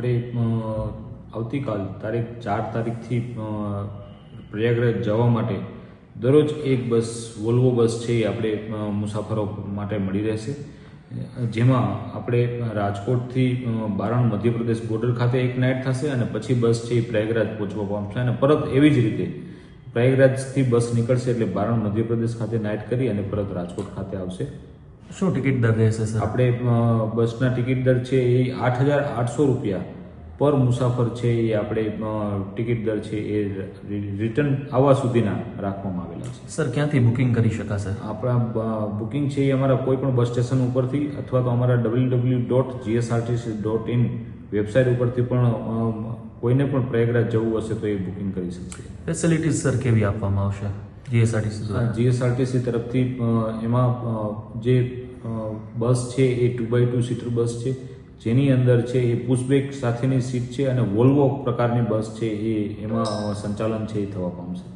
આપણે આવતીકાલ તારીખ 4 તારીખથી પ્રયાગરાજ જવા માટે દરરોજ એક બસ વોલ્વો બસ છે એ આપણે મુસાફરો માટે મળી રહેશે, જેમાં આપણે રાજકોટથી બારણ મધ્યપ્રદેશ બોર્ડર ખાતે એક નાઇટ થશે અને પછી બસ છે એ પ્રયાગરાજ પહોંચવા પામશે અને પરત એવી જ રીતે પ્રયાગરાજથી બસ નીકળશે એટલે બારણ મધ્યપ્રદેશ ખાતે નાઇટ કરી અને પરત રાજકોટ ખાતે આવશે. શું ટિકિટ દર રહેશે સર? આપણે બસના ટિકિટ દર છે એ 8,800 રૂપિયા પર મુસાફર છે એ આપણે ટિકિટ દર છે એ રિટર્ન આવવા સુધીના રાખવામાં આવેલા છે. સર ક્યાંથી બુકિંગ કરી શકાશે? આપણા બુકિંગ છે એ અમારા કોઈ પણ બસ સ્ટેશન ઉપરથી અથવા તો અમારા www.gsrtc.in વેબસાઇટ ઉપરથી પણ કોઈને પણ પ્રયાગરાજ જવું હશે તો એ બુકિંગ કરી શકશે. ફેસિલિટીઝ સર કેવી આપવામાં આવશે જીએસઆરટીસી દ્વારા? જીએસઆરટીસી તરફથી એમાં જે બસ છે એ 2x2 સીટર બસ છે, જેની અંદર છે એ પુશબેક સાથેની સીટ છે અને વોલ્વો પ્રકારની બસ છે એમાં સંચાલન છે એ થવા પામશે.